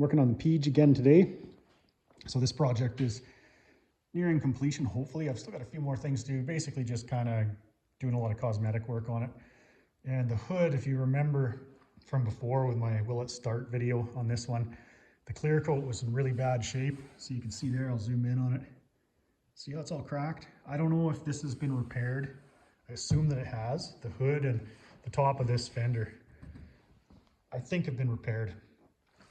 Working on the Page again today. So this project is nearing completion, hopefully. I've still got a few more things to do, basically just kind of doing a lot of cosmetic work on it. And the hood, if you remember from before with my Will It Start video on this one, the clear coat was in really bad shape. So you can see there, I'll zoom in on it. See how it's all cracked? I don't know if this has been repaired. I assume that it has. The hood and the top of this fender, I think, have been repaired.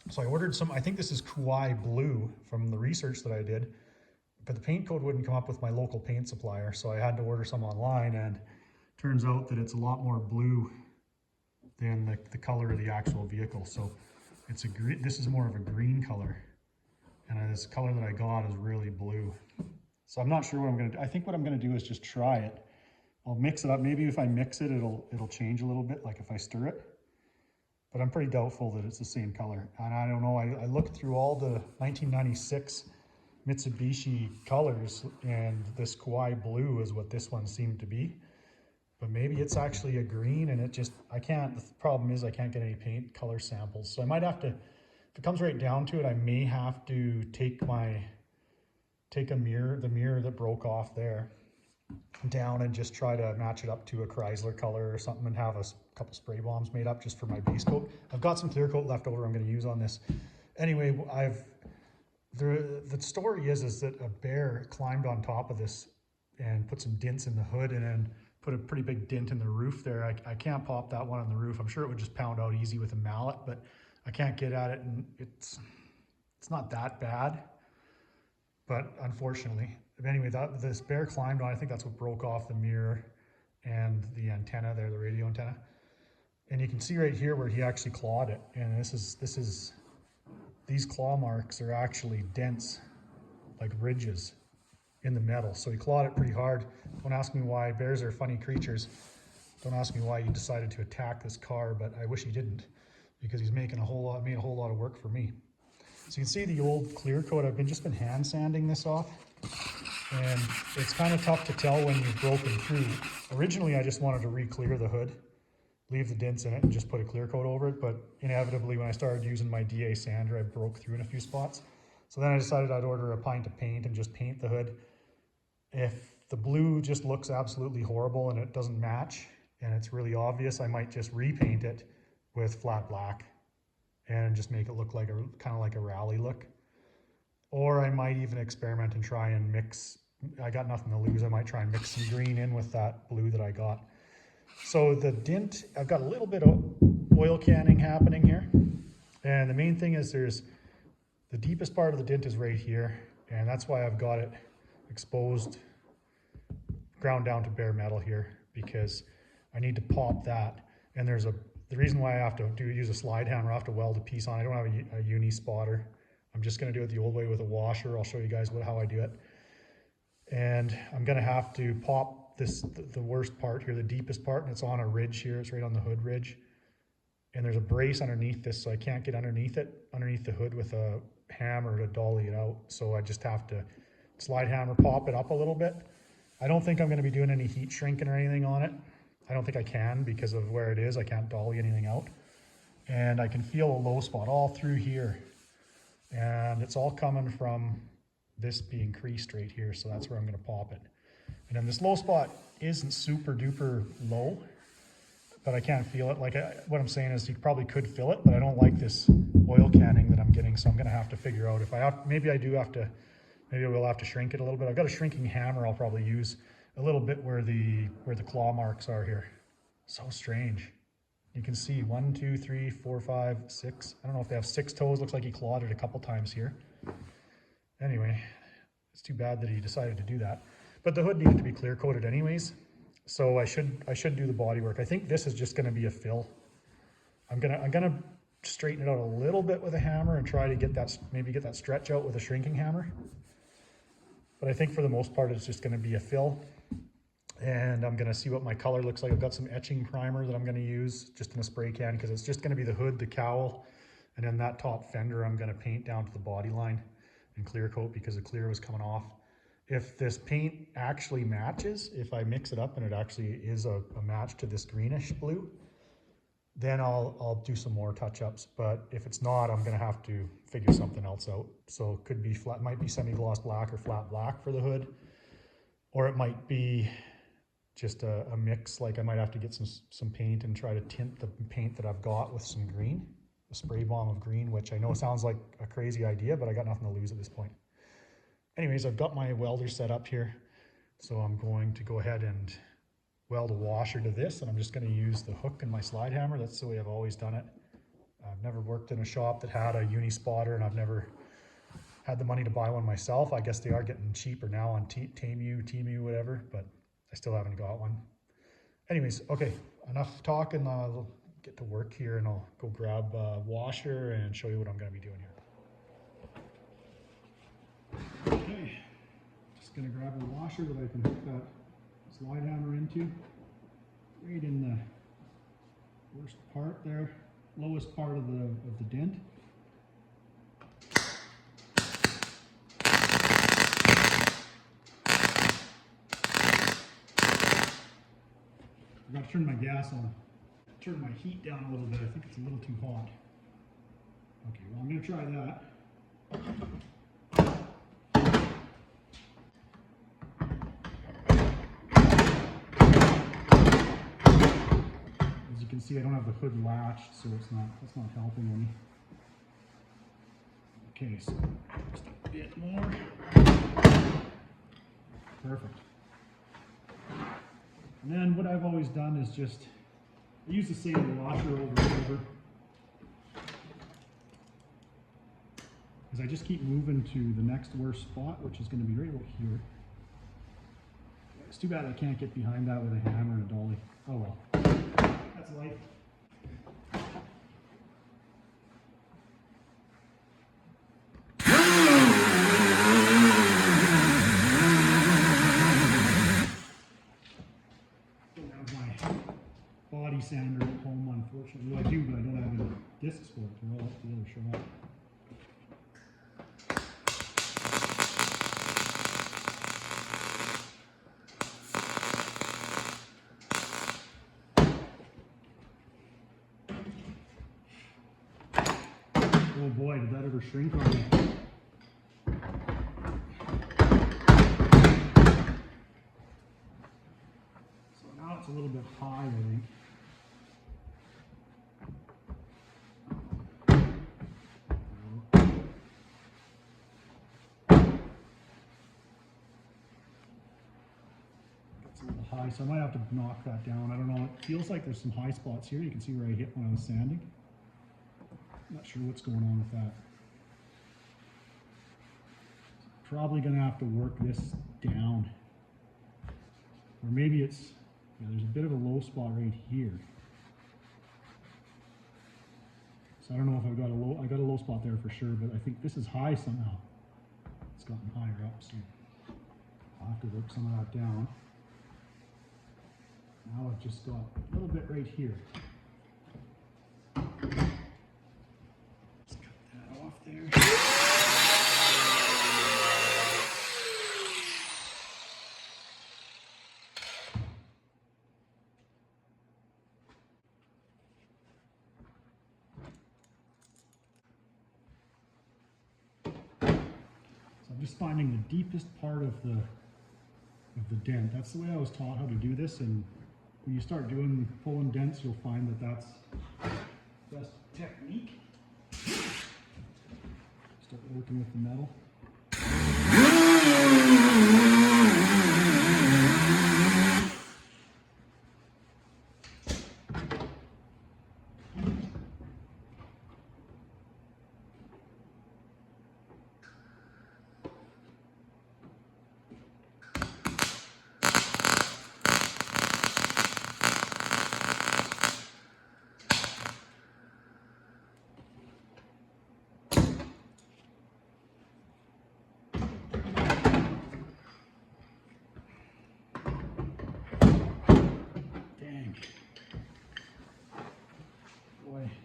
So I ordered some, I think this is Kauai blue from the research that I did, but the paint code wouldn't come up with my local paint supplier. So I had to order some online, and turns out that it's a lot more blue than the color of the actual vehicle. So it's a green, this is more of a green color. And this color that I got is really blue. So I'm not sure what I'm gonna do. I think what I'm gonna do is just try it. I'll mix it up. Maybe if I mix it, it'll change a little bit, like if I stir it. But I'm pretty doubtful that it's the same color. And I don't know, I looked through all the 1996 Mitsubishi colors, and this Kauai blue is what this one seemed to be. But maybe it's actually a green, and it just, I can't, the problem is I can't get any paint color samples. So I might have to, if it comes right down to it, I may have to take a mirror, the mirror that broke off there, down and just try to match it up to a Chrysler color or something, and have a couple spray bombs made up just for my base coat. I've got some clear coat left over I'm going to use on this. Anyway, the story is that a bear climbed on top of this and put some dents in the hood, and then put a pretty big dent in the roof there. I can't pop that one on the roof. I'm sure it would just pound out easy with a mallet, but I can't get at it, and it's not that bad, but unfortunately. Anyway, this bear climbed on, I think that's what broke off the mirror and the antenna there, the radio antenna. And you can see right here where he actually clawed it. And these claw marks are actually dents, like ridges in the metal. So he clawed it pretty hard. Don't ask me why. Bears are funny creatures. Don't ask me why he decided to attack this car, but I wish he didn't, because he's made a whole lot of work for me. So you can see the old clear coat. I've just been hand sanding this off. And it's kind of tough to tell when you've broken through. Originally, I just wanted to re-clear the hood, leave the dents in it, and just put a clear coat over it. But inevitably, when I started using my DA sander, I broke through in a few spots. So then I decided I'd order a pint of paint and just paint the hood. If the blue just looks absolutely horrible and it doesn't match, and it's really obvious, I might just repaint it with flat black and just make it look like kind of like a rally look. Or I might even experiment and try and mix, I got nothing to lose, I might try and mix some green in with that blue that I got. So the dent, I've got a little bit of oil canning happening here. And the main thing is the deepest part of the dent is right here. And that's why I've got it exposed, ground down to bare metal here, because I need to pop that. And the reason why I have to use a slide hammer, I have to weld a piece on. I don't have a uni spotter. I'm just going to do it the old way with a washer. I'll show you guys how I do it. And I'm going to have to pop the worst part here, the deepest part, and it's on a ridge here. It's right on the hood ridge. And there's a brace underneath this, so I can't get underneath the hood with a hammer to dolly it out. So I just have to slide hammer, pop it up a little bit. I don't think I'm going to be doing any heat shrinking or anything on it. I don't think I can, because of where it is. I can't dolly anything out. And I can feel a low spot all through here. And it's all coming from this being creased right here, so that's where I'm going to pop it. And then this low spot isn't super duper low, but I can't feel it. What I'm saying is you probably could fill it, but I don't like this oil canning that I'm getting, so I'm going to have to figure out if I have, maybe I will have to shrink it a little bit. I've got a shrinking hammer I'll probably use a little bit where the claw marks are here. So strange. You can see 1, 2, 3, 4, 5, 6. I don't know if they have 6 toes. Looks like he clawed it a couple times here. Anyway, it's too bad that he decided to do that. But the hood needed to be clear coated anyways, so I should do the body work. I think this is just going to be a fill. I'm gonna straighten it out a little bit with a hammer and try to maybe get that stretch out with a shrinking hammer. But I think for the most part it's just going to be a fill. And I'm going to see what my color looks like. I've got some etching primer that I'm going to use just in a spray can, because it's just going to be the hood, the cowl, and then that top fender I'm going to paint down to the body line and clear coat, because the clear was coming off. If this paint actually matches, if I mix it up and it actually is a match to this greenish blue, then I'll do some more touch-ups. But if it's not, I'm gonna have to figure something else out. So it could be flat, might be semi-gloss black or flat black for the hood, or it might be just a mix. Like I might have to get some paint and try to tint the paint that I've got with some green, a spray bomb of green, which I know sounds like a crazy idea, but I got nothing to lose at this point. Anyways, I've got my welder set up here, so I'm going to go ahead and weld a washer to this, and I'm just going to use the hook and my slide hammer. That's the way I've always done it. I've never worked in a shop that had a uni spotter, and I've never had the money to buy one myself. I guess they are getting cheaper now on Temu, whatever, but I still haven't got one. Anyways, okay, enough talking. I'll get to work here, and I'll go grab a washer and show you what I'm going to be doing here. Okay, just going to grab a washer that I can hook that slide hammer into, right in the worst part there, lowest part of the dent. I got to turn my gas on, turn my heat down a little bit. I think it's a little too hot. Okay, well I'm going to try that. As you can see, I don't have the hood latched, so that's not helping any. Okay, so just a bit more. Perfect. And then what I've always done is just, I use the same washer over and over. Because I just keep moving to the next worst spot, which is going to be right about here. It's too bad I can't get behind that with a hammer and a dolly. Oh well. That's life. Don't have my body sander at home, unfortunately. Well, I do, but I don't have any discs for it. They're all at the other shop. Oh boy, did that ever shrink on me. So now it's a little bit high, I think. It's a little high, so I might have to knock that down. I don't know, it feels like there's some high spots here. You can see where I hit when I was sanding. Not sure what's going on with that. Probably gonna have to work this down. Or maybe it's, yeah, there's a bit of a low spot right here. So I don't know if I got a low spot there for sure, but I think this is high somehow. It's gotten higher up, so I'll have to work some of that down. Now I've just got a little bit right here. There. So I'm just finding the deepest part of the dent. That's the way I was taught how to do this, and when you start pulling dents, you'll find that that's the best technique. Start working with the metal.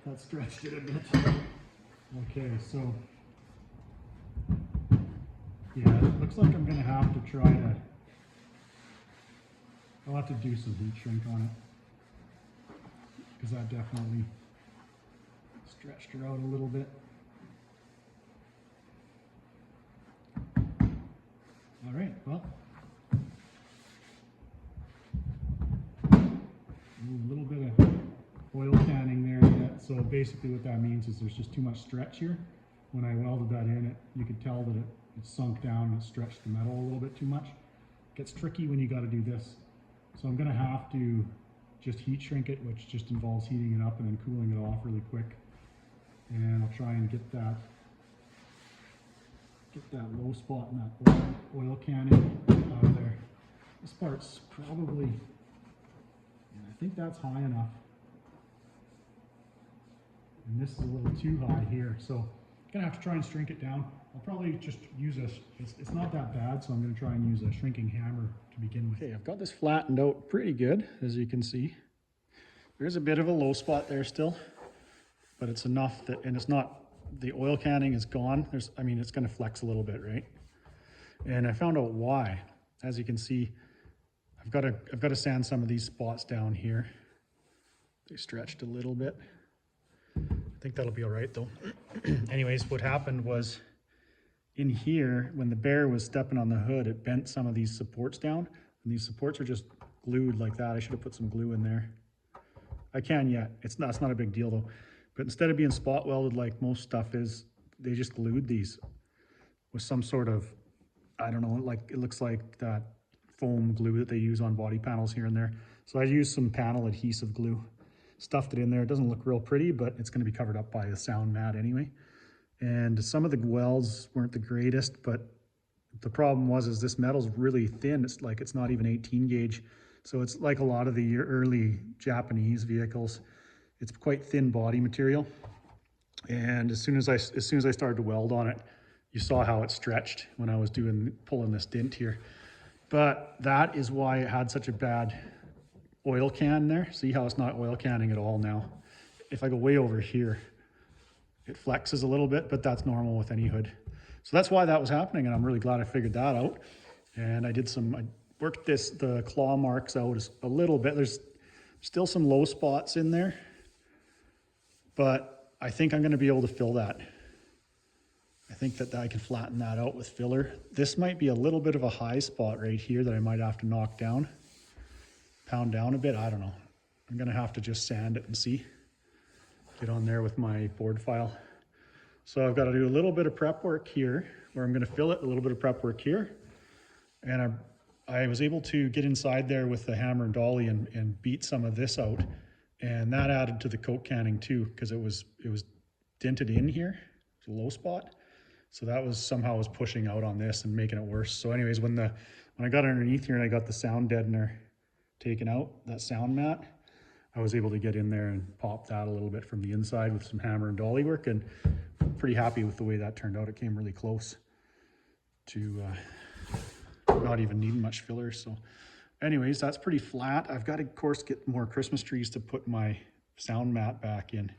That stretched it a bit. Okay, so yeah, it looks like I'm gonna have to try to, I'll have to do some heat shrink on it. because that definitely stretched her out a little bit. All right, well, a little bit of oil canning there yet. So basically what that means is there's just too much stretch here. When I welded that in, you could tell that it sunk down and it stretched the metal a little bit too much. It gets tricky when you got to do this. So I'm going to have to just heat shrink it, which just involves heating it up and then cooling it off really quick. And I'll try and get that low spot in that oil canning out of there. This part's probably, I think that's high enough. And this is a little too high here. So I'm gonna have to try and shrink it down. I'll probably just use it's not that bad, so I'm gonna try and use a shrinking hammer to begin with. Okay, I've got this flattened out pretty good, as you can see. There's a bit of a low spot there still, but it's enough that, and it's not, the oil canning is gone. I mean, it's gonna flex a little bit, right? And I found out why. As you can see, I've got to sand some of these spots down here. They stretched a little bit. I think that'll be all right though. Anyways, what happened was in here, when the bear was stepping on the hood, it bent some of these supports down, and these supports are just glued like that. I should have put some glue in there. I can yet. It's not a big deal though. But instead of being spot welded like most stuff is, they just glued these with some sort of, I don't know, like it looks like that foam glue that they use on body panels here and there. So I used some panel adhesive glue, stuffed it in there. It doesn't look real pretty, but it's going to be covered up by a sound mat anyway. And some of the welds weren't the greatest, but the problem is this metal's really thin. It's like, it's not even 18 gauge. So it's like a lot of the early Japanese vehicles. It's quite thin body material. And as soon as I started to weld on it, you saw how it stretched when I was pulling this dent here. But that is why it had such a bad oil can there. See how it's not oil canning at all now. If I go way over here, it flexes a little bit, but that's normal with any hood. So that's why that was happening, and I'm really glad I figured that out. And I worked the claw marks out a little bit. There's still some low spots in there, but I think I'm gonna be able to fill that. I think that I can flatten that out with filler. This might be a little bit of a high spot right here that I might have to knock down, pound down a bit, I don't know. I'm gonna have to just sand it and see. Get on there with my board file. So I've got to do a little bit of prep work here where I'm gonna fill it, a little bit of prep work here. And I was able to get inside there with the hammer and dolly and beat some of this out. And that added to the coat canning too, because it was dented in here, it's a low spot. So that was somehow pushing out on this and making it worse. So anyways, when I got underneath here and I got the sound deadener taken out, that sound mat, I was able to get in there and pop that a little bit from the inside with some hammer and dolly work, and I'm pretty happy with the way that turned out. It came really close to not even needing much filler. So anyways, that's pretty flat. I've got to, of course, get more Christmas trees to put my sound mat back in.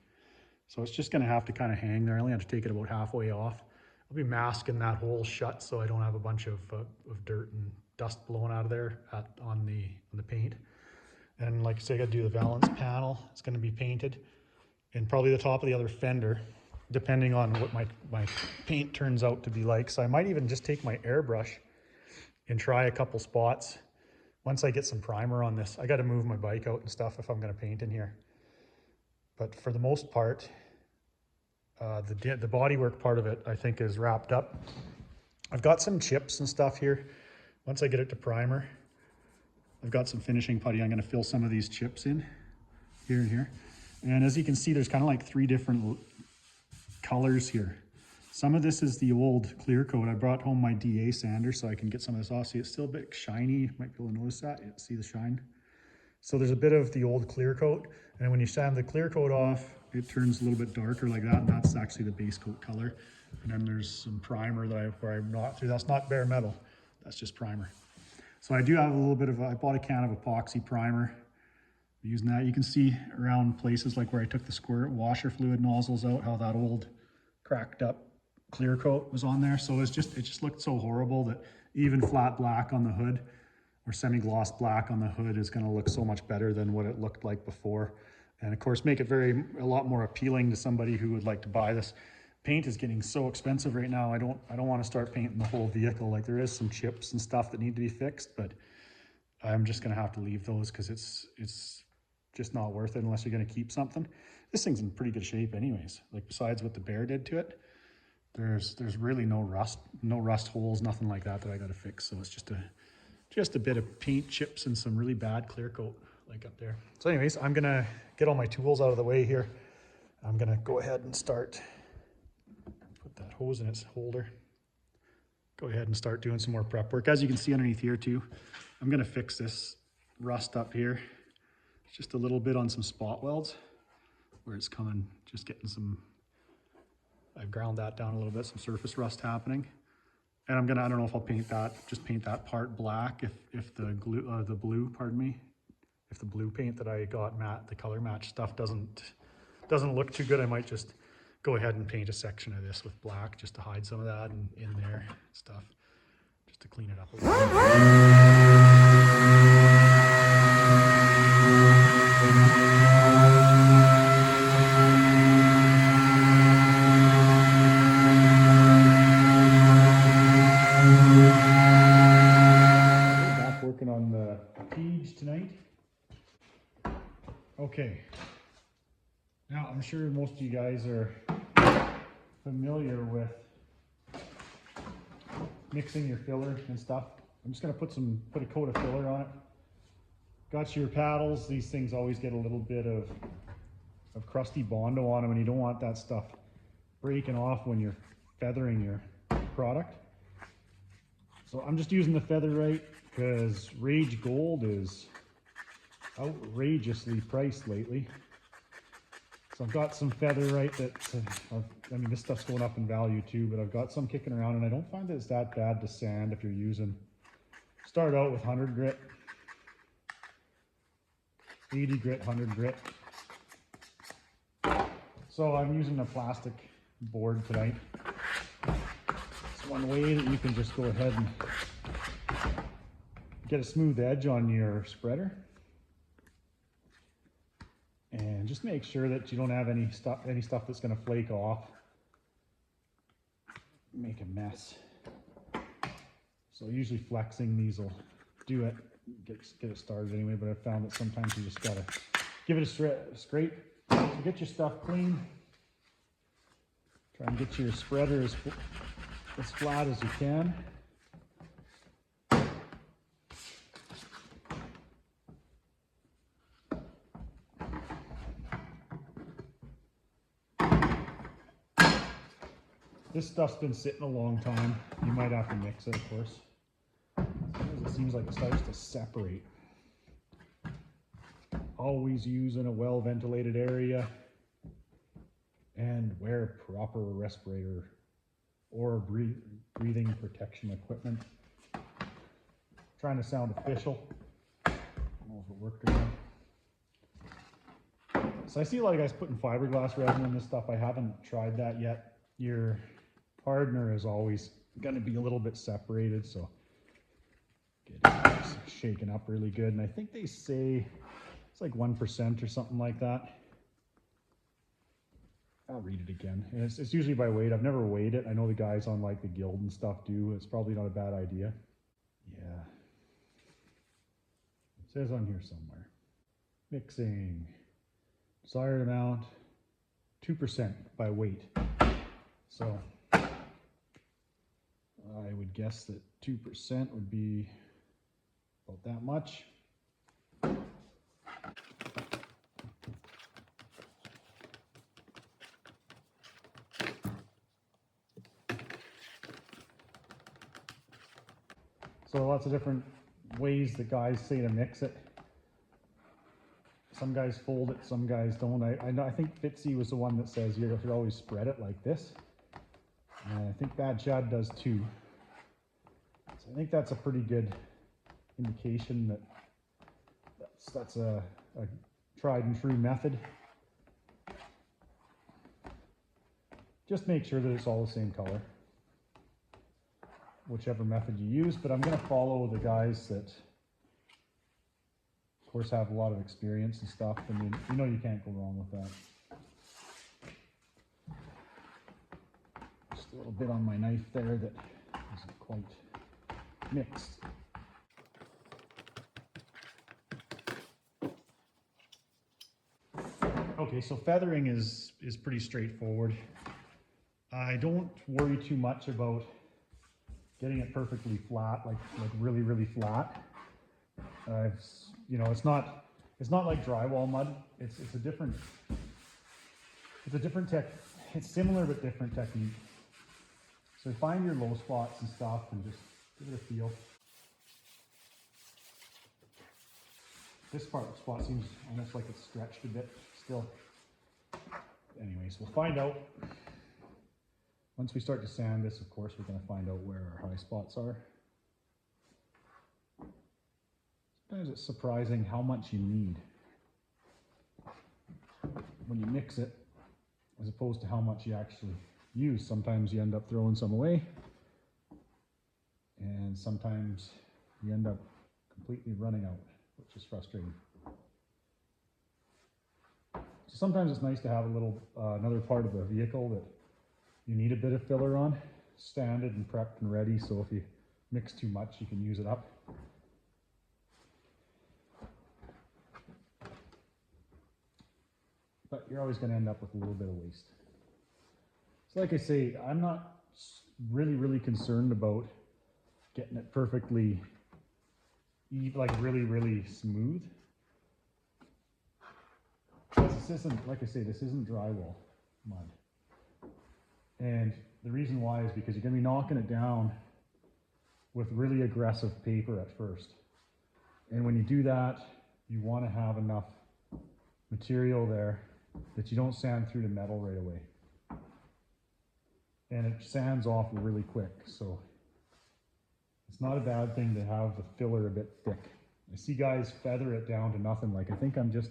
So it's just gonna have to kind of hang there. I only have to take it about halfway off. I'll be masking that hole shut so I don't have a bunch of dirt and dust blowing out of there on the paint. And like I say, I gotta do the valance panel. It's gonna be painted, and probably the top of the other fender, depending on what my paint turns out to be like. So I might even just take my airbrush and try a couple spots. Once I get some primer on this, I gotta move my bike out and stuff if I'm gonna paint in here. But for the most part, the bodywork part of it, I think, is wrapped up. I've got some chips and stuff here. Once I get it to primer, I've got some finishing putty. I'm gonna fill some of these chips in here and here. And as you can see, there's kind of like 3 different colors here. Some of this is the old clear coat. I brought home my DA sander so I can get some of this off. See, it's still a bit shiny. You might be able to notice that. Yeah, see the shine? So there's a bit of the old clear coat. And when you sand the clear coat off, it turns a little bit darker like that. And that's actually the base coat color. And then there's some primer where I'm not through. That's not bare metal. That's just primer. So I do have a little bit of, I bought a can of epoxy primer. I'm using that. You can see around places like where I took the squirt washer fluid nozzles out, how that old cracked up clear coat was on there. So it just looked so horrible that even flat black on the hood or semi-gloss black on the hood is going to look so much better than what it looked like before. and of course make it a lot more appealing to somebody who would like to buy this. Paint is getting so expensive right now. I don't want to start painting the whole vehicle. Like, there is some chips and stuff that need to be fixed, but I'm just gonna have to leave those because it's just not worth it unless you're gonna keep something. This thing's in pretty good shape anyways. Like, besides what the bear did to it, there's really no rust holes, nothing like that I got to fix. So it's just a bit of paint chips and some really bad clear coat like up there. So anyways, I'm gonna get all my tools out of the way here. I'm gonna go ahead and start, put that hose in its holder. Go ahead and start doing some more prep work. As you can see underneath here too, I'm gonna fix this rust up here. It's just a little bit on some spot welds where it's coming, just getting some, I've ground that down a little bit, some surface rust happening. And I don't know if I'll paint that, just paint that part black if the blue, pardon me, if the blue paint that I got matte, the color match stuff doesn't look too good, I might just go ahead and paint a section of this with black just to hide some of that and in there and stuff, just to clean it up a little working on the cage tonight. Okay, now I'm sure most of you guys are familiar with mixing your filler and stuff. I'm just gonna put a coat of filler on it. Got your paddles. These things always get a little bit of crusty Bondo on them, and you don't want that stuff breaking off when you're feathering your product. So I'm just using the Featherite because Rage Gold is outrageously priced lately. So I've got some Featherite that, I mean, this stuff's going up in value too, but I've got some kicking around, and I don't find that it's that bad to sand if you're using, start out with 100 grit, 80 grit, 100 grit. So I'm using a plastic board tonight. It's one way that you can just go ahead and get a smooth edge on your spreader. And just make sure that you don't have any stuff that's going to flake off, make a mess. So usually flexing these will do it, get it started anyway, but I've found that sometimes you just got to give it a scrape. So get your stuff clean. Try and get your spreader as flat as you can. This stuff's been sitting a long time. You might have to mix it, of course. Sometimes it seems like it starts to separate. Always use in a well-ventilated area and wear proper respirator or breathing protection equipment. Trying to sound official. I don't know if it worked or not. So I see a lot of guys putting fiberglass resin in this stuff. I haven't tried that yet. Your hardener is always going to be a little bit separated, so get it shaken up really good. And I think they say it's like 1% or something like that. I'll read it again. And it's usually by weight. I've never weighed it. I know the guys on like the Guild and stuff do. It's probably not a bad idea. Yeah. It says on here somewhere. Mixing. Desired amount, 2% by weight. So I would guess that 2% would be about that much. So lots of different ways that guys say to mix it. Some guys fold it, some guys don't. I think Fitzy was the one that says you should always spread it like this. And I think Bad Chad does too. So I think that's a pretty good indication that that's a tried and true method. Just make sure that it's all the same color, whichever method you use. But I'm going to follow the guys that course, have a lot of experience and stuff, and you know you can't go wrong with that. Just a little bit on my knife there that isn't quite mixed. Okay, so feathering is pretty straightforward. I don't worry too much about getting it perfectly flat, like really, really flat. You know, it's not like drywall mud. It's a different tech. It's similar but different technique. So find your low spots and stuff, and just give it a feel. This spot seems almost like it's stretched a bit still. Anyways, we'll find out. Once we start to sand this, of course, we're going to find out where our high spots are. Sometimes it's surprising how much you need when you mix it, as opposed to how much you actually use. Sometimes you end up throwing some away, and sometimes you end up completely running out, which is frustrating. So sometimes it's nice to have a little another part of the vehicle that you need a bit of filler on, sanded and prepped and ready, so if you mix too much, you can use it up. But you're always going to end up with a little bit of waste. So like I say, I'm not really concerned about getting it perfectly, like really smooth. This isn't, like I say, this isn't drywall mud. And the reason why is because you're going to be knocking it down with really aggressive paper at first. And when you do that, you want to have enough material there that you don't sand through the metal right away. And it sands off really quick, so it's not a bad thing to have the filler a bit thick. I see guys feather it down to nothing. Like, I think I'm just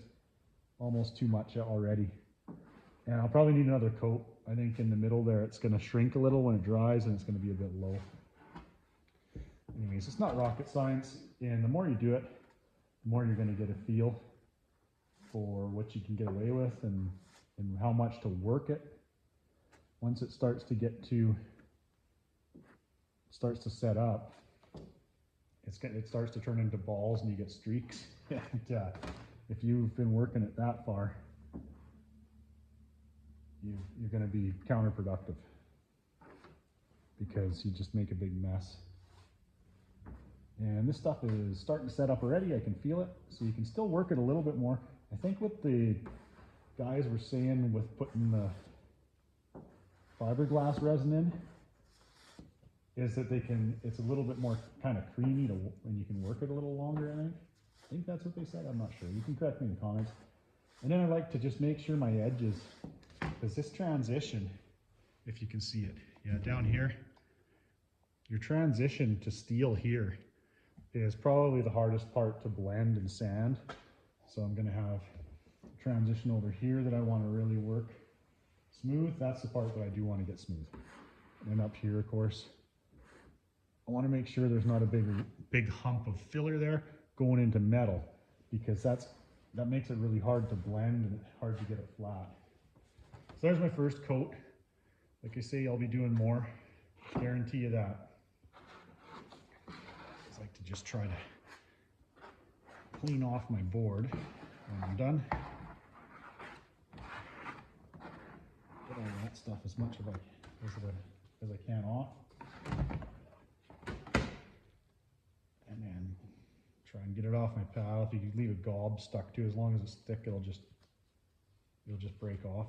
almost too much already. And I'll probably need another coat. I think in the middle there it's going to shrink a little when it dries, and it's going to be a bit low. Anyways, it's not rocket science, and the more you do it, the more you're going to get a feel for what you can get away with and how much to work it. Once it starts to set up, it starts to turn into balls and you get streaks. And if you've been working it that far, you're going to be counterproductive because you just make a big mess. And this stuff is starting to set up already. I can feel it, so you can still work it a little bit more. I think what the guys were saying with putting the fiberglass resin in is that it's a little bit more kind of creamy and you can work it a little longer, I think that's what they said. I'm not sure. You can correct me in the comments. And then I like to just make sure my edges, because this transition, if you can see it, yeah, down here, your transition to steel here is probably the hardest part to blend and sand. So I'm going to have a transition over here that I want to really work smooth. That's the part that I do want to get smooth. And up here, of course, I want to make sure there's not a big hump of filler there going into metal, because that makes it really hard to blend and hard to get it flat. So there's my first coat. Like I say, I'll be doing more. Guarantee you that. I like to just try to clean off my board when I'm done. Get all that stuff as much as I can off. And then try and get it off my paddle. If you leave a gob stuck to, as long as it's thick, it'll just break off.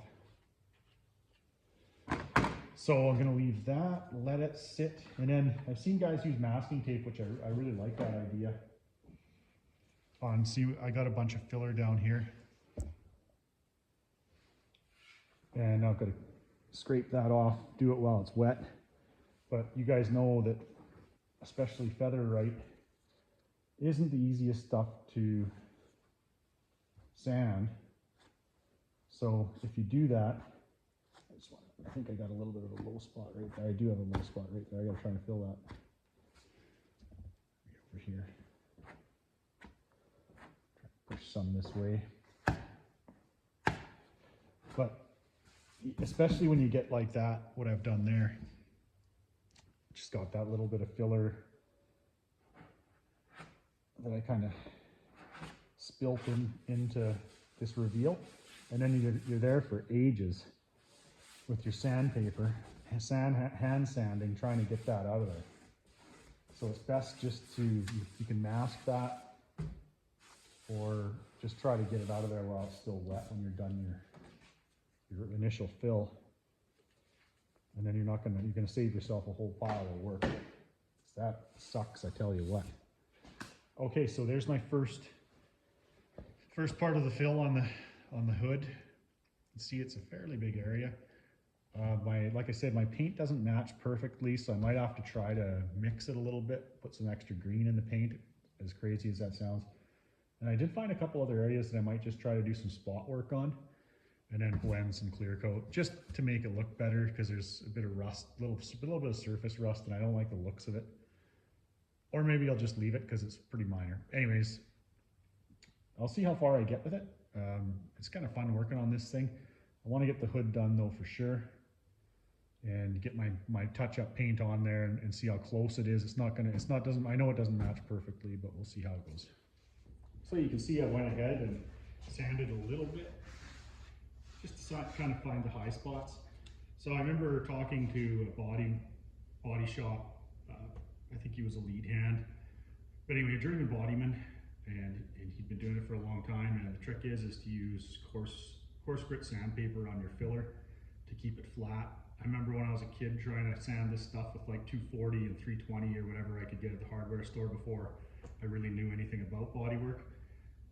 So I'm going to leave that, let it sit, and then I've seen guys use masking tape, which I really like that idea. See, I got a bunch of filler down here, and I've got to scrape that off, do it while it's wet. But you guys know that, especially featherite, isn't the easiest stuff to sand. So if you do that, I think I got a little bit of a low spot right there. I do have a low spot right there. I gotta try and fill that. Over here. Try to some this way. But especially when you get like that, what I've done there, just got that little bit of filler that I kind of spilt into this reveal, and then you're there for ages with your sandpaper, hand sanding, trying to get that out of there. So it's best just to, you can mask that, or just try to get it out of there while it's still wet when you're done your initial fill. And then you're gonna save yourself a whole pile of work. That sucks, I tell you what. Okay, so there's my first part of the fill on the hood. You can see it's a fairly big area. Like I said, my paint doesn't match perfectly, so I might have to try to mix it a little bit, put some extra green in the paint, as crazy as that sounds. And I did find a couple other areas that I might just try to do some spot work on, and then blend some clear coat, just to make it look better, because there's a bit of rust, a little bit of surface rust, and I don't like the looks of it. Or maybe I'll just leave it because it's pretty minor. Anyways, I'll see how far I get with it. It's kind of fun working on this thing. I want to get the hood done though for sure, and get my touch-up paint on there and see how close it is. I know it doesn't match perfectly, but we'll see how it goes. So you can see I went ahead and sanded a little bit, just to kind of find the high spots. So I remember talking to a body shop. I think he was a lead hand. But anyway, journeyman bodyman, and he'd been doing it for a long time. And the trick is to use coarse grit sandpaper on your filler to keep it flat. I remember when I was a kid trying to sand this stuff with like 240 and 320 or whatever I could get at the hardware store before I really knew anything about bodywork.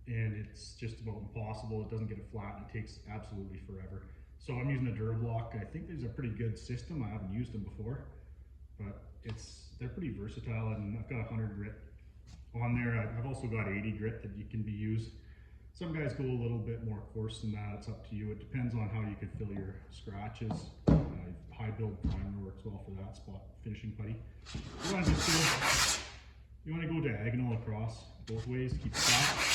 And it's just about impossible. It doesn't get it flat, and it takes absolutely forever. So I'm using a Durablock. I think there's a pretty good system. I haven't used them before, but they're pretty versatile, and I've got 100 grit on there. I've also got 80 grit that you can be used. Some guys go a little bit more coarse than that. It's up to you. It depends on how you can fill your scratches. High build primer works well for that spot finishing putty. You want to go diagonal across both ways, keep it flat.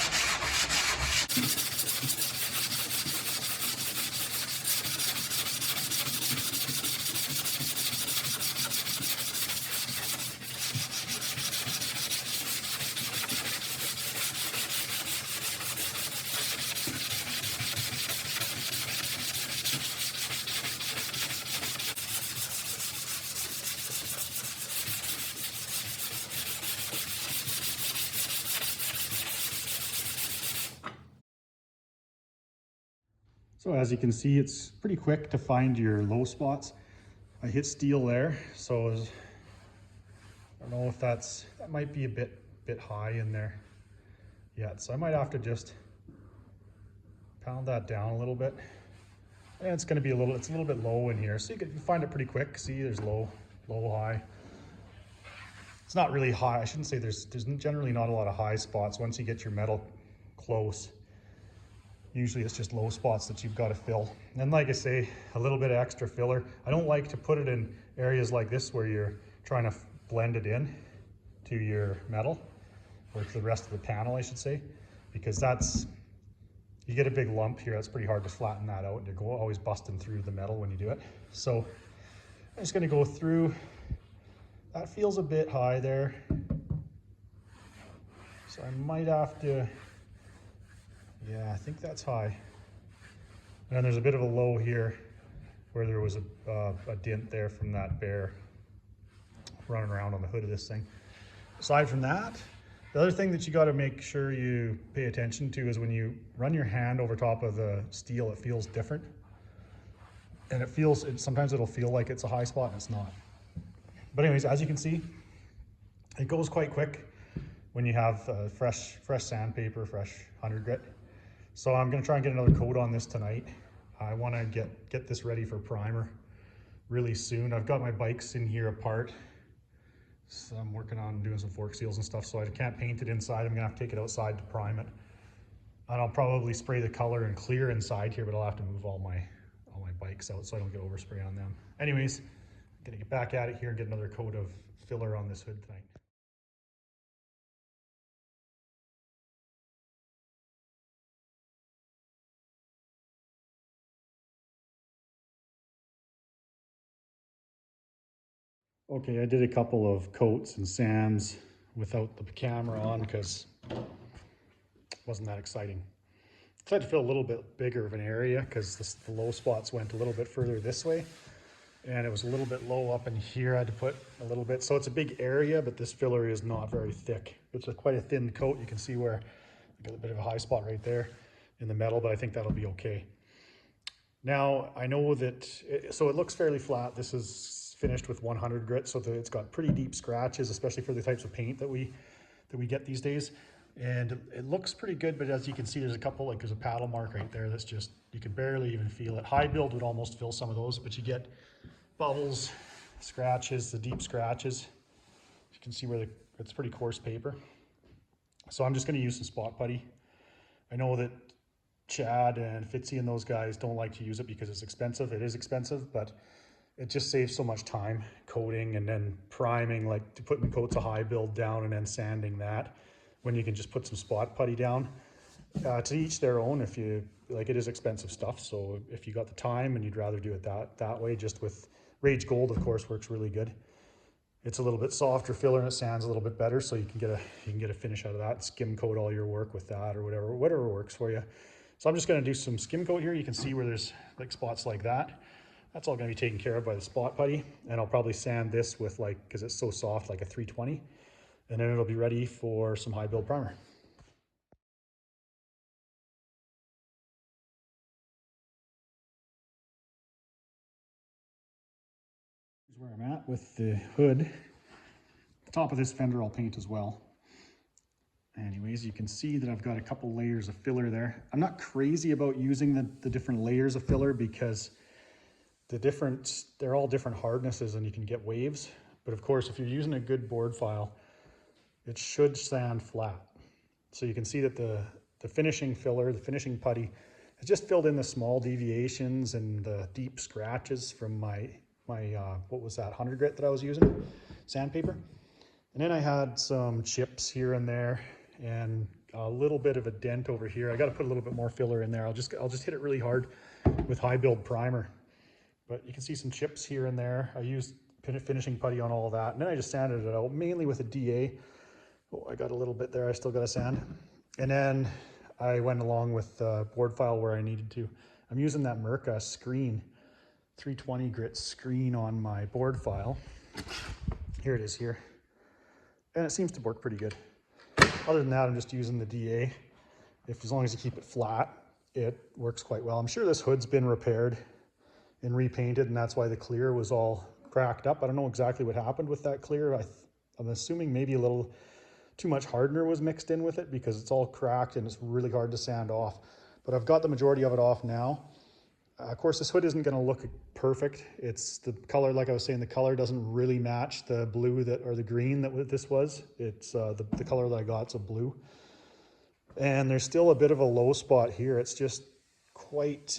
So as you can see, it's pretty quick to find your low spots. I hit steel there, so I don't know if that might be a bit high in there yet. So I might have to just pound that down a little bit. And it's going to be it's a little bit low in here, so you can find it pretty quick. See, there's low, high. It's not really high. I shouldn't say there's generally not a lot of high spots once you get your metal close. Usually it's just low spots that you've got to fill. And then, like I say, a little bit of extra filler. I don't like to put it in areas like this where you're trying to blend it in to your metal, or to the rest of the panel, I should say, because you get a big lump here. That's pretty hard to flatten that out, and you're always busting through the metal when you do it. So I'm just going to go through. That feels a bit high there, so I might have to. Yeah, I think that's high. And then there's a bit of a low here where there was a dent there from that bear running around on the hood of this thing. Aside from that, the other thing that you got to make sure you pay attention to is when you run your hand over top of the steel, it feels different. And sometimes it'll feel like it's a high spot and it's not. But anyways, as you can see, it goes quite quick when you have fresh sandpaper, fresh 100 grit. So I'm going to try and get another coat on this tonight. I want to get this ready for primer really soon. I've got my bikes in here apart, so I'm working on doing some fork seals and stuff, so I can't paint it inside. I'm going to have to take it outside to prime it. And I'll probably spray the color and clear inside here, but I'll have to move all my bikes out so I don't get overspray on them. Anyways, I'm going to get back at it here and get another coat of filler on this hood tonight. Okay, I did a couple of coats and sands without the camera on because it wasn't that exciting. I tried to feel a little bit bigger of an area because the low spots went a little bit further this way, and it was a little bit low up in here. I had to put a little bit, so it's a big area, but this filler is not very thick. It's quite a thin coat. You can see where I got a bit of a high spot right there in the metal, but I think that'll be okay. Now I know that, so it looks fairly flat. This is finished with 100 grit, so that it's got pretty deep scratches, especially for the types of paint that we get these days. And it looks pretty good, but as you can see, there's a couple, like there's a paddle mark right there that's just, you can barely even feel it. High build would almost fill some of those, but you get bubbles, scratches, the deep scratches. You can see where it's pretty coarse paper. So I'm just gonna use some spot putty. I know that Chad and Fitzy and those guys don't like to use it because it's expensive. It is expensive, but it just saves so much time coating and then priming, like putting coats of high build down and then sanding that, when you can just put some spot putty down. To each their own. If you like, it is expensive stuff, so if you got the time and you'd rather do it that way, just with Rage Gold, of course, works really good. It's a little bit softer filler and it sands a little bit better, so you can get a finish out of that. Skim coat all your work with that, or whatever works for you. So I'm just going to do some skim coat here. You can see where there's like spots like that. That's all going to be taken care of by the spot putty, and I'll probably sand this with, like, because it's so soft, like a 320, and then it'll be ready for some high build primer. Here's where I'm at with the hood. The top of this fender I'll paint as well. Anyways, you can see that I've got a couple layers of filler there. I'm not crazy about using the different layers of filler because they're all different hardnesses and you can get waves. But of course, if you're using a good board file, it should sand flat. So you can see that the finishing filler, the finishing putty, has just filled in the small deviations and the deep scratches from my what was that, 100 grit that I was using, sandpaper. And then I had some chips here and there and a little bit of a dent over here. I got to put a little bit more filler in there. I'll just hit it really hard with high build primer. But you can see some chips here and there. I used finishing putty on all of that. And then I just sanded it out, mainly with a DA. Oh, I got a little bit there. I still got to sand. And then I went along with the board file where I needed to. I'm using that Mirka screen, 320 grit screen on my board file. Here it is here. And it seems to work pretty good. Other than that, I'm just using the DA. As long as you keep it flat, it works quite well. I'm sure this hood's been repaired and repainted, and that's why the clear was all cracked up. I don't know exactly what happened with that clear. I'm assuming maybe a little too much hardener was mixed in with it because it's all cracked and it's really hard to sand off. But I've got the majority of it off now. Of course, this hood isn't going to look perfect. It's the color, like I was saying, the color doesn't really match the blue or the green that this was. It's the color that I got's a blue. And there's still a bit of a low spot here. It's just quite,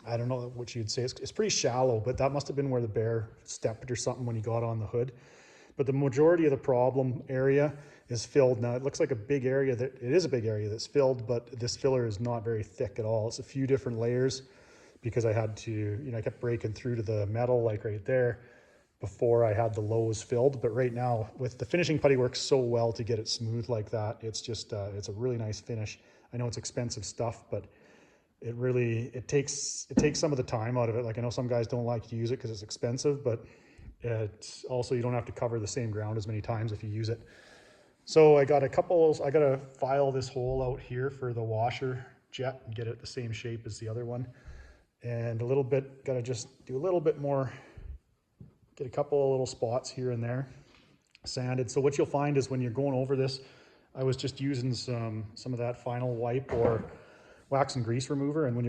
I don't know what you'd say. It's pretty shallow, but that must have been where the bear stepped or something when he got on the hood. But the majority of the problem area is filled. Now it looks like a big area, it is a big area that's filled, but this filler is not very thick at all. It's a few different layers because I had to, I kept breaking through to the metal, like right there, before I had the lows filled. But right now, with the finishing putty, works so well to get it smooth like that. It's just, it's a really nice finish. I know it's expensive stuff, but it takes some of the time out of it. Like, I know some guys don't like to use it because it's expensive, but it's also, you don't have to cover the same ground as many times if you use it. So I got to file this hole out here for the washer jet and get it the same shape as the other one. And a little bit, got to just do a little bit more, get a couple of little spots here and there sanded. So what you'll find is when you're going over this, I was just using some of that final wipe or wax and grease remover. And when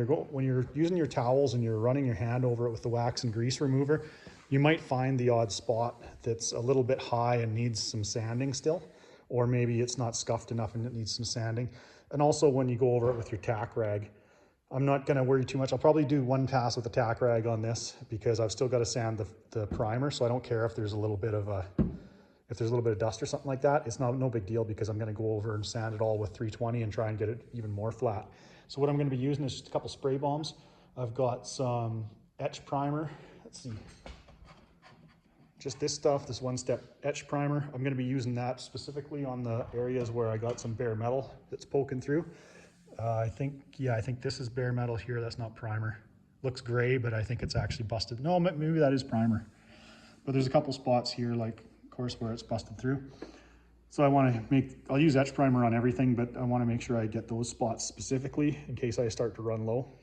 you're using your towels and you're running your hand over it with the wax and grease remover, you might find the odd spot that's a little bit high and needs some sanding still, or maybe it's not scuffed enough and it needs some sanding. And also when you go over it with your tack rag, I'm not going to worry too much. I'll probably do one pass with the tack rag on this because I've still got to sand the primer. So I don't care if there's a little bit of dust or something like that. It's no big deal because I'm going to go over and sand it all with 320 and try and get it even more flat. So what I'm going to be using is just a couple spray bombs. I've got some etch primer. Let's see. just this stuff, this one-step etch primer. I'm gonna be using that specifically on the areas where I got some bare metal that's poking through. I think this is bare metal here. That's not primer. Looks gray, but I think it's actually busted. No, maybe that is primer. But there's a couple spots here, like, of course, where it's busted through. So I'll use etch primer on everything, but I want to make sure I get those spots specifically in case I start to run low.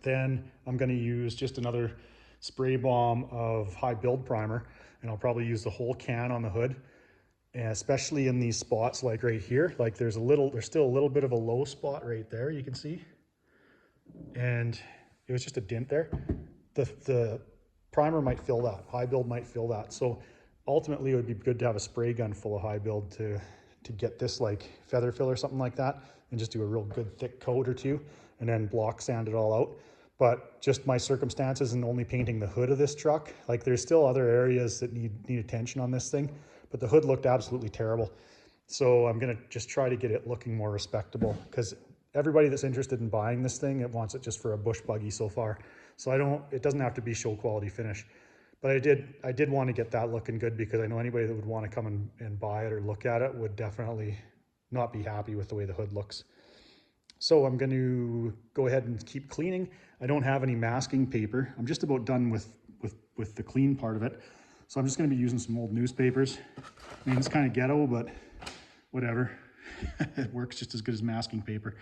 Then I'm going to use just another spray bomb of high build primer, and I'll probably use the whole can on the hood, and especially in these spots like right here. Like there's still a little bit of a low spot right there, you can see. And it was just a dent there. The primer might fill that, high build might fill that. So ultimately it would be good to have a spray gun full of high build to get this like feather fill or something like that, and just do a real good thick coat or two and then block sand it all out. But just my circumstances and only painting the hood of this truck, like there's still other areas that need attention on this thing, but the hood looked absolutely terrible. So I'm gonna just try to get it looking more respectable, because everybody that's interested in buying this thing, it wants it just for a bush buggy so far. So it doesn't have to be show quality finish. But I did want to get that looking good, because I know anybody that would want to come and buy it or look at it would definitely not be happy with the way the hood looks. So I'm going to go ahead and keep cleaning. I don't have any masking paper. I'm just about done with the clean part of it. So I'm just going to be using some old newspapers. I mean, it's kind of ghetto, but whatever. It works just as good as masking paper.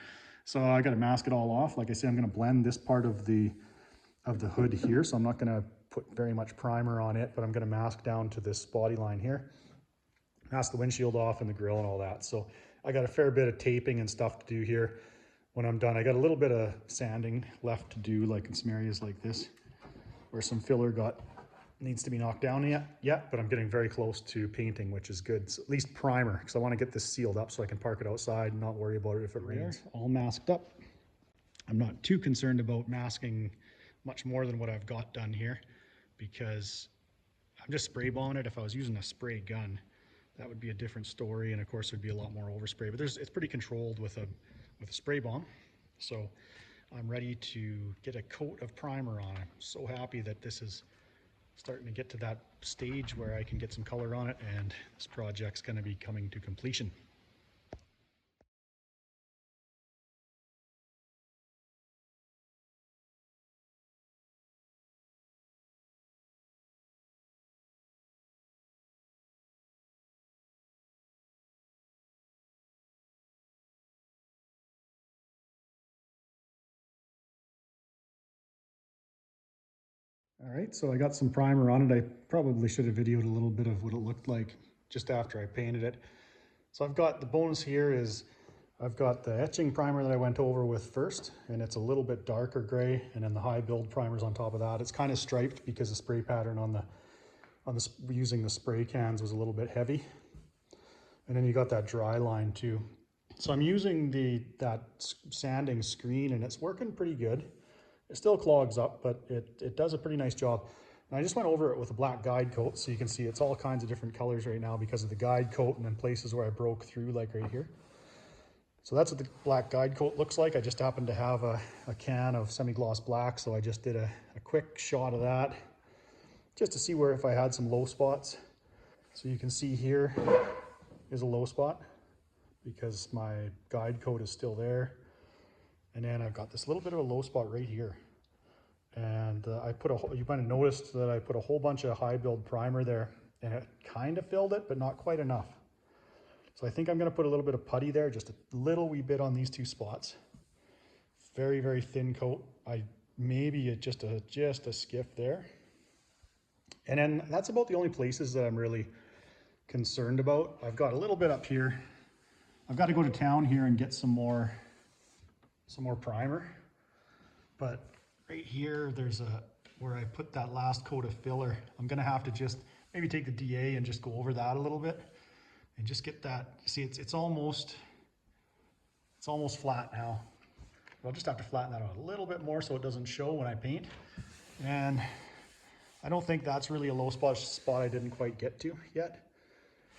So I got to mask it all off. Like I say, I'm going to blend this part of the hood here. So I'm not going to put very much primer on it, but I'm going to mask down to this body line here. Mask the windshield off and the grill and all that. So I got a fair bit of taping and stuff to do here. When I'm done, I got a little bit of sanding left to do, like in some areas like this, where some filler needs to be knocked down yet, but I'm getting very close to painting, which is good. So at least primer, because I want to get this sealed up so I can park it outside and not worry about it if it rains. All masked up. I'm not too concerned about masking much more than what I've got done here, because I'm just spray bombing it. If I was using a spray gun, that would be a different story, and of course there'd be a lot more overspray, but it's pretty controlled with a spray bomb. So I'm ready to get a coat of primer on it. I'm so happy that this is starting to get to that stage where I can get some color on it, and this project's going to be coming to completion. All right, so I got some primer on it. I probably should have videoed a little bit of what it looked like just after I painted it. So I've got, the bonus here is I've got the etching primer that I went over with first, and it's a little bit darker gray, and then the high build primer's on top of that. It's kind of striped because the spray pattern using the spray cans was a little bit heavy. And then you got that dry line too. So I'm using that sanding screen, and it's working pretty good. It still clogs up, but it does a pretty nice job. And I just went over it with a black guide coat, so you can see it's all kinds of different colors right now because of the guide coat, and then places where I broke through, like right here. So that's what the black guide coat looks like. I just happened to have a can of semi-gloss black, so I just did a quick shot of that just to see where if I had some low spots. So you can see here is a low spot because my guide coat is still there. And then I've got this little bit of a low spot right here. And you might have noticed that I put a whole bunch of high build primer there, and it kind of filled it, but not quite enough. So I think I'm gonna put a little bit of putty there, just a little wee bit on these two spots. Very, very thin coat. Maybe just a skiff there. And then that's about the only places that I'm really concerned about. I've got a little bit up here. I've got to go to town here and get some more primer, but right here there's where I put that last coat of filler. I'm gonna have to just maybe take the DA and just go over that a little bit and just get that. See, it's almost flat now. I'll just have to flatten that out a little bit more so it doesn't show when I paint. And I don't think that's really a low spot I didn't quite get to yet.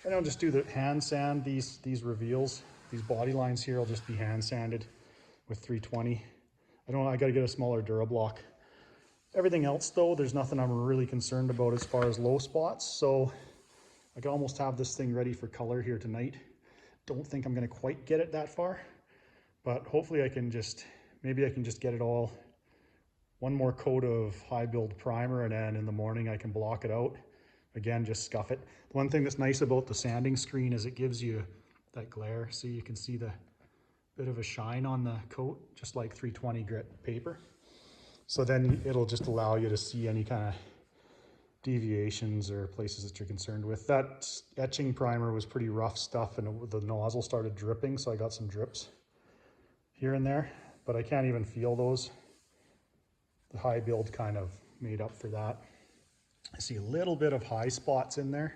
And I'll just do the hand sand these reveals. These body lines here will just be hand sanded with 320. I got to get a smaller Durablock Everything else though, there's nothing I'm really concerned about as far as low spots. So I can almost have this thing ready for color here tonight. Don't think I'm gonna quite get it that far, but hopefully I can just, maybe I can just get it all, one more coat of high build primer, and then in the morning I can block it out. Again, just scuff it. The one thing that's nice about the sanding screen is it gives you that glare. See, you can see the bit of a shine on the coat, just like 320 grit paper. So then it'll just allow you to see any kind of deviations or places that you're concerned with. That etching primer was pretty rough stuff, and the nozzle started dripping, so I got some drips here and there, but I can't even feel those. The high build kind of made up for that. I see a little bit of high spots in there,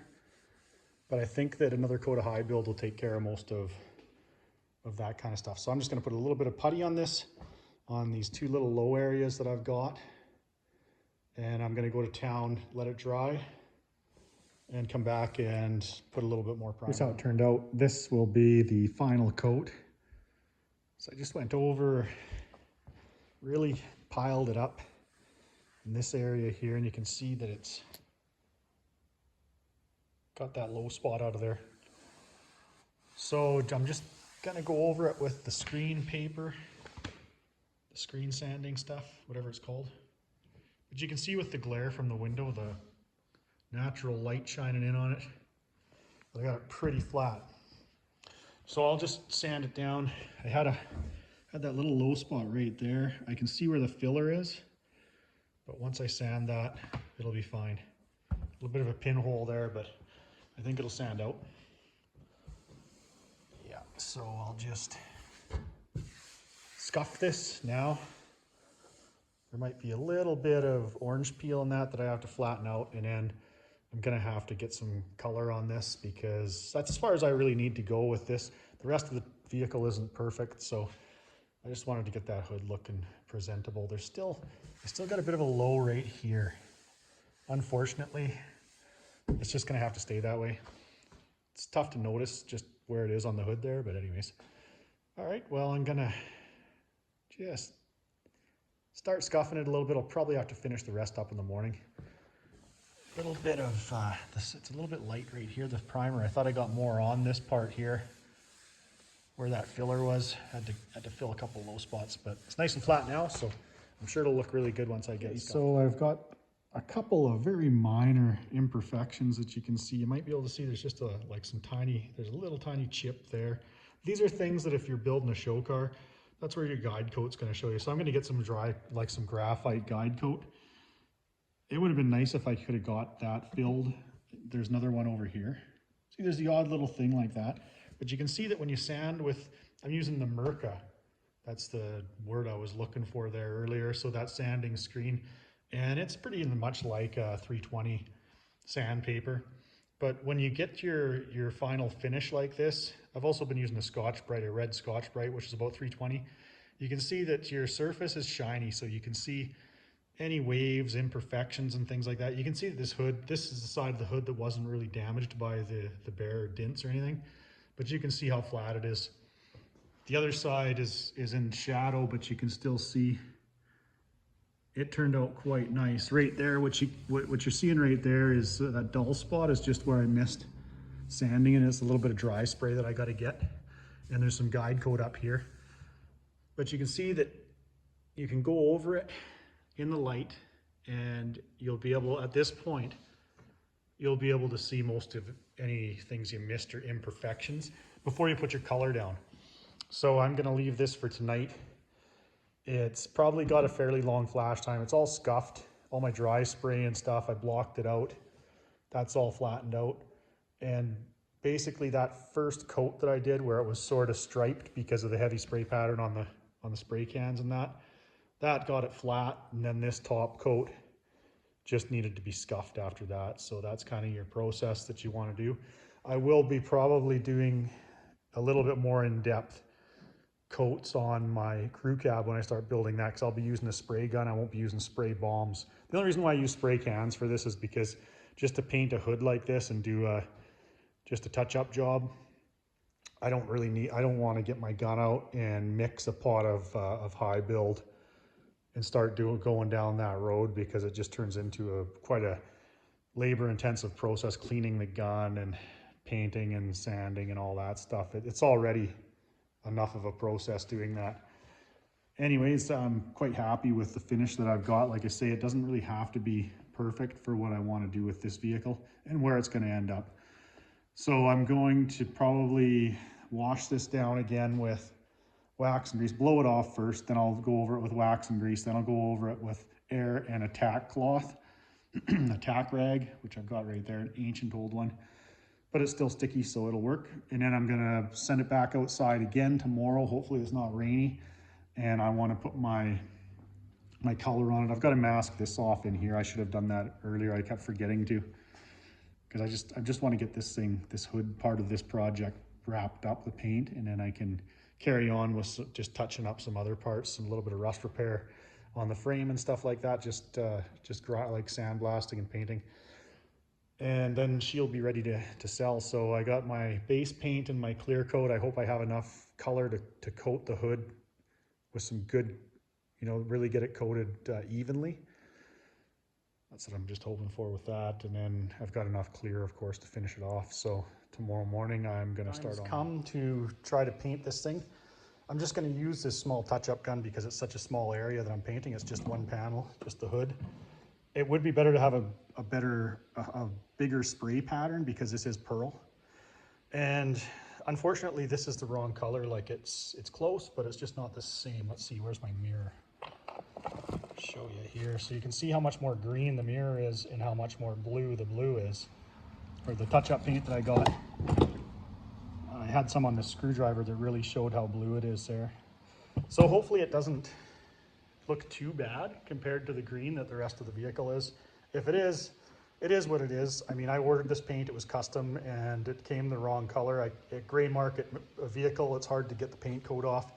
but I think that another coat of high build will take care of most of that kind of stuff. So I'm just going to put a little bit of putty on this, on these two little low areas that I've got, and I'm going to go to town, let it dry, and come back and put a little bit more primer. Here's how it turned out. This will be the final coat. So I just went over, really piled it up in this area here, and you can see that it's got that low spot out of there. So I'm just gonna go over it with the screen paper, the screen sanding stuff, whatever it's called. But you can see with the glare from the window, the natural light shining in on it, I got it pretty flat. So I'll just sand it down. I had that little low spot right there. I can see where the filler is, but once I sand that, it'll be fine. A little bit of a pinhole there, but I think it'll sand out. Yeah, so I'll just scuff this now. There might be a little bit of orange peel in that I have to flatten out, and then I'm gonna have to get some color on this because that's as far as I really need to go with this. The rest of the vehicle isn't perfect, so I just wanted to get that hood looking presentable. I still got a bit of a low right here. Unfortunately, it's just gonna have to stay that way. It's tough to notice just where it is on the hood there, but anyways. All right, well, I'm gonna just start scuffing it a little bit. I'll probably have to finish the rest up in the morning. A little bit of this, it's a little bit light right here, the primer. I thought I got more on this part here where that filler was. Had to fill a couple low spots, but it's nice and flat now, so I'm sure it'll look really good once I get it scuffed. So I've got a couple of very minor imperfections that you can see. You might be able to see there's just there's a little tiny chip there. These are things that if you're building a show car, that's where your guide coat's gonna show you. So I'm gonna get some dry, like some graphite guide coat. It would have been nice if I could have got that filled. There's another one over here. See, there's the odd little thing like that. But you can see that when you sand with, I'm using the Mirka. That's the word I was looking for there earlier. So that sanding screen, and it's pretty much like a 320 sandpaper. But when you get your final finish like this, I've also been using a Scotch-Brite, a red Scotch-Brite, which is about 320. You can see that your surface is shiny, so you can see any waves, imperfections, and things like that. You can see that this is the side of the hood that wasn't really damaged by the bare dents or anything, but you can see how flat it is. The other side is in shadow, but you can still see it turned out quite nice. Right there, what you're seeing right there is that dull spot is just where I missed sanding, and it's a little bit of dry spray that I got to get. And there's some guide coat up here. But you can see that you can go over it in the light, and you'll be able, at this point, you'll be able to see most of any things you missed or imperfections before you put your color down. So I'm gonna leave this for tonight. It's probably got a fairly long flash time. It's all scuffed, all my dry spray and stuff, I blocked it out. That's all flattened out. And basically that first coat that I did where it was sort of striped because of the heavy spray pattern on the spray cans and that got it flat, and then this top coat just needed to be scuffed after that. So that's kind of your process that you want to do. I will be probably doing a little bit more in-depth coats on my crew cab when I start building that, because I'll be using a spray gun. I won't be using spray bombs. The only reason why I use spray cans for this is because just to paint a hood like this and do just a touch-up job, I don't want to get my gun out and mix a pot of high build and start going down that road, because it just turns into quite a labor intensive process, cleaning the gun and painting and sanding and all that stuff. It's already enough of a process doing that. Anyways, I'm quite happy with the finish that I've got. Like I say, it doesn't really have to be perfect for what I want to do with this vehicle and where it's going to end up. So I'm going to probably wash this down again with wax and grease, blow it off first, then I'll go over it with wax and grease, then I'll go over it with air and a tack cloth, a tack rag, which I've got right there, an ancient old one, but it's still sticky, so it'll work. And then I'm gonna send it back outside again tomorrow. Hopefully it's not rainy, and I want to put my color on it. I've got to mask this off in here. I should have done that earlier. I kept forgetting to, because I just want to get this hood part of this project wrapped up, the paint, and then I can carry on with just touching up some other parts, and a little bit of rust repair on the frame and stuff like that, just like sandblasting and painting. And then she'll be ready to sell. So I got my base paint and my clear coat. I hope I have enough color to coat the hood with some good, really get it coated evenly. That's what I'm just hoping for with that. And then I've got enough clear, of course, to finish it off. So tomorrow morning I'm going to start on. Come to try to paint this thing. I'm just going to use this small touch-up gun because it's such a small area that I'm painting. It's just one panel, just the hood. It would be better to have a bigger spray pattern, because this is pearl. And unfortunately, this is the wrong color. Like it's close, but it's just not the same. Let's see, where's my mirror? Show you here, so you can see how much more green the mirror is and how much more blue the blue is. Or the touch-up paint that I got, I had some on the screwdriver that really showed how blue it is there. So hopefully it doesn't look too bad compared to the green that the rest of the vehicle is. If it is what it is. I mean, I ordered this paint, it was custom, and it came the wrong color. At gray market a vehicle, it's hard to get the paint coat off.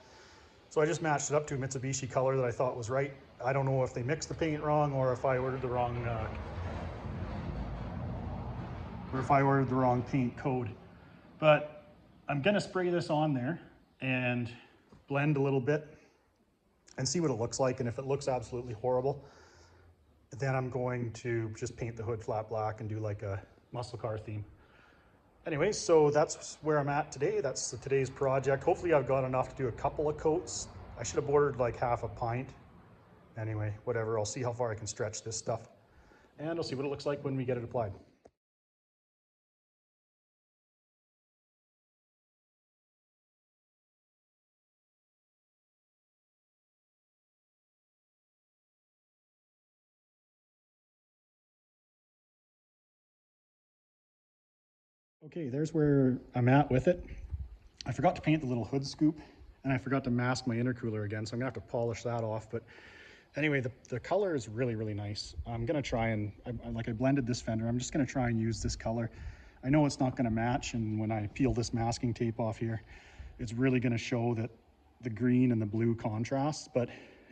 So I just matched it up to a Mitsubishi color that I thought was right. I don't know if they mixed the paint wrong, or if I ordered the wrong paint code. But I'm gonna spray this on there and blend a little bit and see what it looks like. And if it looks absolutely horrible, then I'm going to just paint the hood flat black and do like a muscle car theme. Anyway, so that's where I'm at today. That's today's project. Hopefully I've got enough to do a couple of coats. I should have ordered like half a pint. Anyway, whatever, I'll see how far I can stretch this stuff, and I'll see what it looks like when we get it applied. Okay, there's where I'm at with it. I forgot to paint the little hood scoop, and I forgot to mask my intercooler again, so I'm gonna have to polish that off. But anyway, the color is really, really nice. I'm gonna try and, I blended this fender. I'm just gonna try and use this color. I know it's not gonna match, and when I peel this masking tape off here, it's really gonna show that the green and the blue contrast, but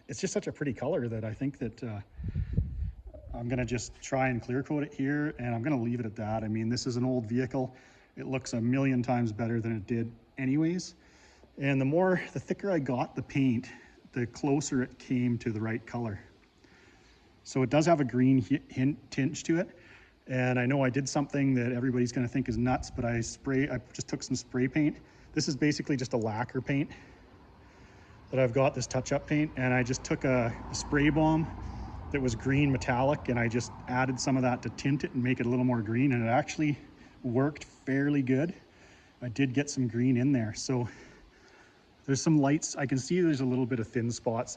it's just such a pretty color that I think that I'm gonna just try and clear coat it here, and I'm gonna leave it at that. I mean, this is an old vehicle. It looks a million times better than it did anyways. And the thicker I got the paint, the closer it came to the right color. So it does have a green tinge to it. And I know I did something that everybody's gonna think is nuts, but I just took some spray paint. This is basically just a lacquer paint that I've got, this touch-up paint, and I just took a spray bomb that was green metallic, and I just added some of that to tint it and make it a little more green, and it actually worked fairly good. I did get some green in there. So there's some lights. I can see there's a little bit of thin spots.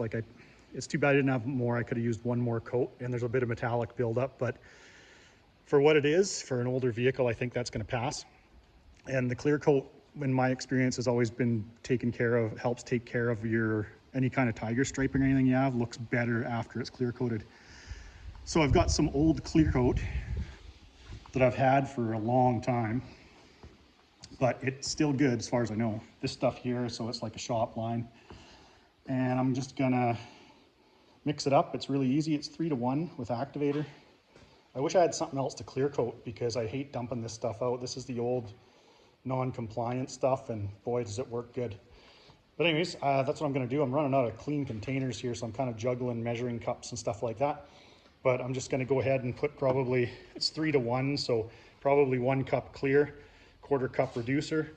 It's too bad I didn't have more. I could have used one more coat, and there's a bit of metallic buildup, but for what it is, for an older vehicle, I think that's gonna pass. And the clear coat, in my experience, has always been taken care of, helps take care of any kind of tiger striping or anything you have, looks better after it's clear coated. So I've got some old clear coat that I've had for a long time, but it's still good as far as I know. This stuff here, so it's like a shop line. And I'm just gonna mix it up. It's really easy. It's 3-to-1 with activator. I wish I had something else to clear coat, because I hate dumping this stuff out. This is the old non-compliant stuff, and boy, does it work good. But anyways, that's what I'm going to do. I'm running out of clean containers here, so I'm kind of juggling measuring cups and stuff like that. But I'm just going to go ahead and put probably, it's 3 to 1, so probably 1 cup clear, 1/4 cup reducer.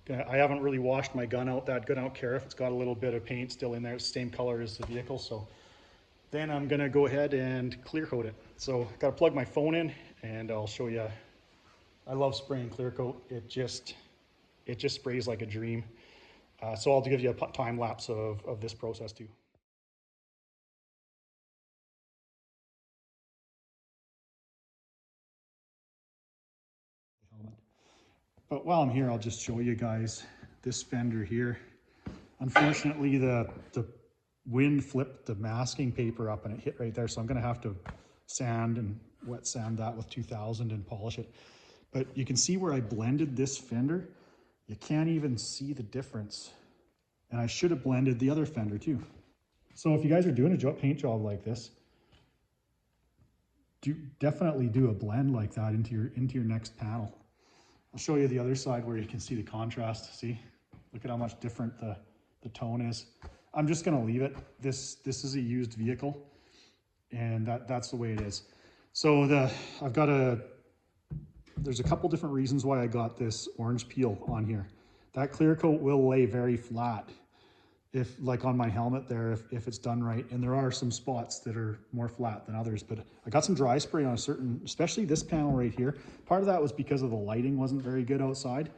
I haven't really washed my gun out that good. I don't care if it's got a little bit of paint still in there. It's the same color as the vehicle. So then I'm going to go ahead and clear coat it. So I've got to plug my phone in and I'll show you. I love spraying clear coat. It just sprays like a dream. So I'll give you a time lapse of this process too. But while I'm here, I'll just show you guys this fender here. Unfortunately, the wind flipped the masking paper up and it hit right there. So I'm gonna have to sand and wet sand that with 2000 and polish it. But you can see where I blended this fender. You can't even see the difference. And I should have blended the other fender too. So if you guys are doing a paint job like this, definitely do a blend like that into your next panel. I'll show you the other side where you can see the contrast. See, look at how much different the tone is. I'm just gonna leave it. This is a used vehicle, and that's the way it is. So there's a couple different reasons why I got this orange peel on here. That clear coat will lay very flat, if like on my helmet there, if it's done right. And there are some spots that are more flat than others, but I got some dry spray on especially this panel right here. Part of that was because of the lighting wasn't very good outside.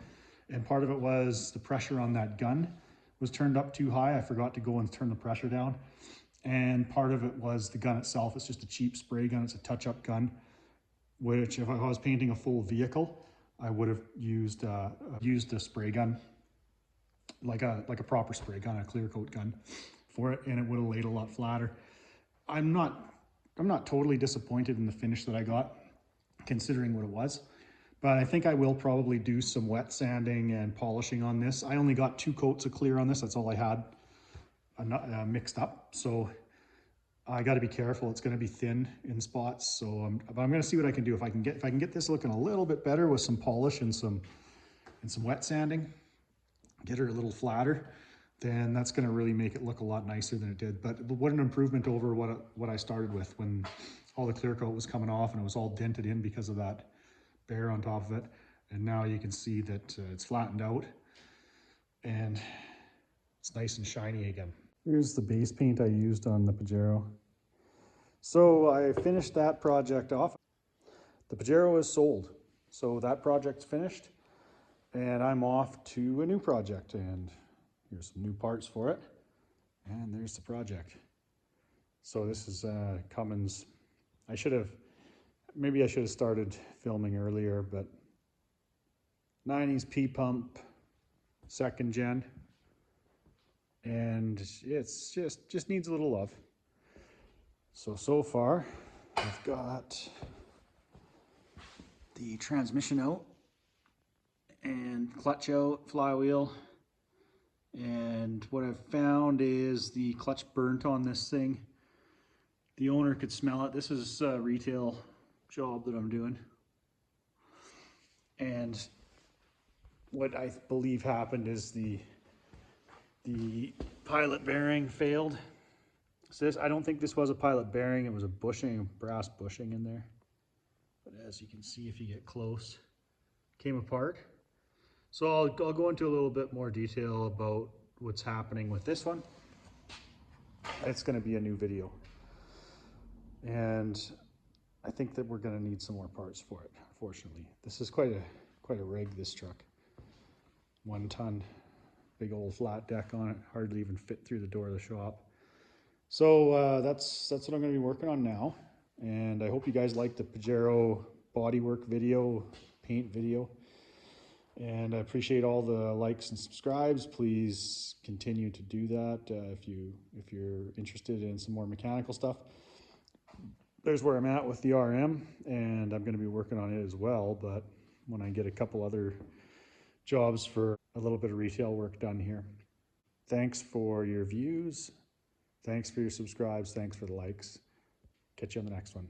And part of it was the pressure on that gun was turned up too high. I forgot to go and turn the pressure down. And part of it was the gun itself. It's just a cheap spray gun. It's a touch-up gun, which if I was painting a full vehicle, I would have used a spray gun, like a proper spray gun, a clear coat gun for it, and it would have laid a lot flatter. I'm not totally disappointed in the finish that I got, considering what it was, but I think I will probably do some wet sanding and polishing on this. I only got 2 coats of clear on this. That's all I had mixed up. So I got to be careful. It's going to be thin in spots. So but I'm going to see what I can do. If I can get this looking a little bit better with some polish and some wet sanding, get her a little flatter, then that's going to really make it look a lot nicer than it did. But what an improvement over what I started with when all the clear coat was coming off and it was all dented in because of that bear on top of it. And now you can see that it's flattened out and it's nice and shiny again. Here's the base paint I used on the Pajero. So I finished that project off. The Pajero is sold. So that project's finished and I'm off to a new project, and here's some new parts for it. And there's the project. So this is Cummins. Maybe I should have started filming earlier, but 90s P-pump, 2nd gen. And it's just needs a little love. So far, I've got the transmission out and clutch out, flywheel. And what I've found is the clutch burnt on this thing. The owner could smell it. This is a retail job that I'm doing. And what I believe happened is the pilot bearing failed. So I don't think this was a pilot bearing. It was a bushing, a brass bushing in there. But as you can see, if you get close, came apart. So I'll go into a little bit more detail about what's happening with this one. It's going to be a new video. And I think that we're going to need some more parts for it, unfortunately. This is quite a rig, this truck. 1 ton. Big old flat deck on it, hardly even fit through the door of the shop. So that's what I'm going to be working on now, and I hope you guys like the Pajero bodywork video, paint video, and I appreciate all the likes and subscribes. Please continue to do that if you're interested in some more mechanical stuff. There's where I'm at with the RM, and I'm going to be working on it as well, but when I get a couple other jobs for a little bit of retail work done here. Thanks for your views. Thanks for your subscribes. Thanks for the likes. Catch you on the next one.